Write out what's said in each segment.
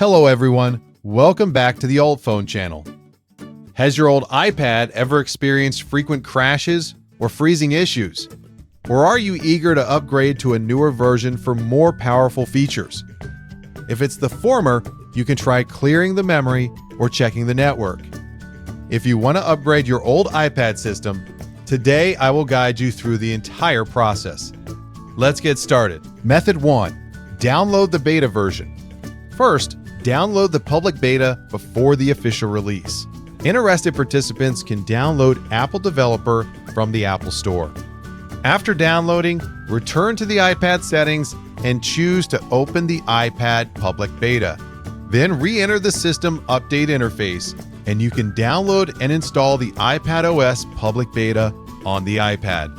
Hello everyone, welcome back to the UltFone channel. Has your old iPad ever experienced frequent crashes or freezing issues? Or are you eager to upgrade to a newer version for more powerful features? If it's the former, you can try clearing the memory or checking the network. If you want to upgrade your old iPad system, today I will guide you through the entire process. Let's get started. Method 1. Download the beta version. First, download the public beta before the official release. Interested participants can download Apple Developer from the Apple Store. After downloading, return to the iPad settings and choose to open the iPad public beta. Then re-enter the system update interface, and you can download and install the iPadOS public beta on the iPad.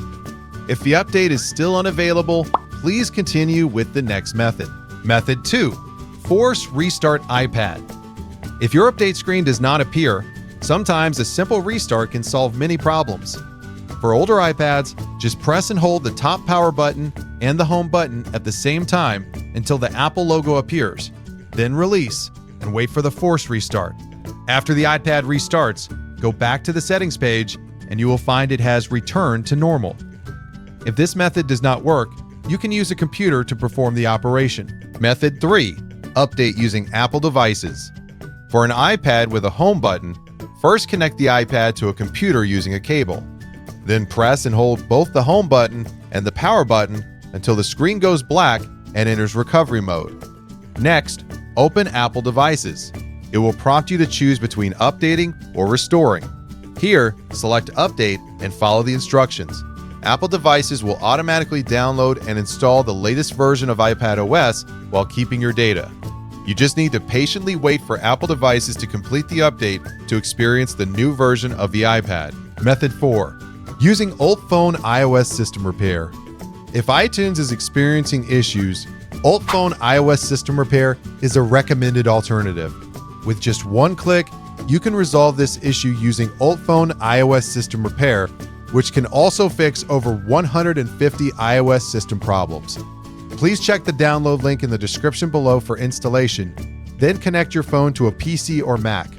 If the update is still unavailable, please continue with the next method. Method 2. Force restart iPad. If your update screen does not appear, sometimes a simple restart can solve many problems. For older iPads, just press and hold the top power button and the home button at the same time until the Apple logo appears. Then release and wait for the force restart. After the iPad restarts, go back to the settings page and you will find it has returned to normal. If this method does not work, you can use a computer to perform the operation. Method 3. Update using Apple devices. For an iPad with a home button, first connect the iPad to a computer using a cable. Then press and hold both the home button and the power button until the screen goes black and enters recovery mode. Next, open Apple devices. It will prompt you to choose between updating or restoring. Here, select Update and follow the instructions. Apple devices will automatically download and install the latest version of iPadOS while keeping your data. You just need to patiently wait for Apple devices to complete the update to experience the new version of the iPad. Method 4. Using UltFone iOS system repair. If iTunes is experiencing issues, UltFone iOS system repair is a recommended alternative. With just one click, you can resolve this issue using UltFone iOS system repair, which can also fix over 150 iOS system problems. Please check the download link in the description below for installation, then connect your phone to a PC or Mac.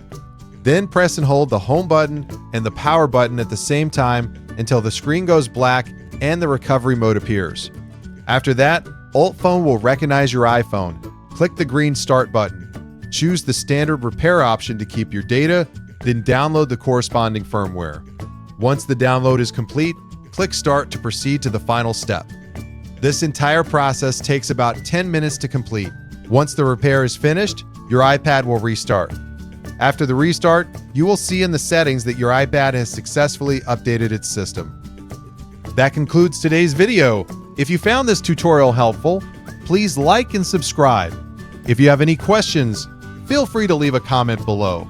Then press and hold the home button and the power button at the same time until the screen goes black and the recovery mode appears. After that, UltFone will recognize your iPhone. Click the green Start button. Choose the standard repair option to keep your data, then download the corresponding firmware. Once the download is complete, click Start to proceed to the final step. This entire process takes about 10 minutes to complete. Once the repair is finished, your iPad will restart. After the restart, you will see in the settings that your iPad has successfully updated its system. That concludes today's video. If you found this tutorial helpful, please like and subscribe. If you have any questions, feel free to leave a comment below.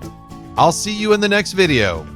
I'll see you in the next video.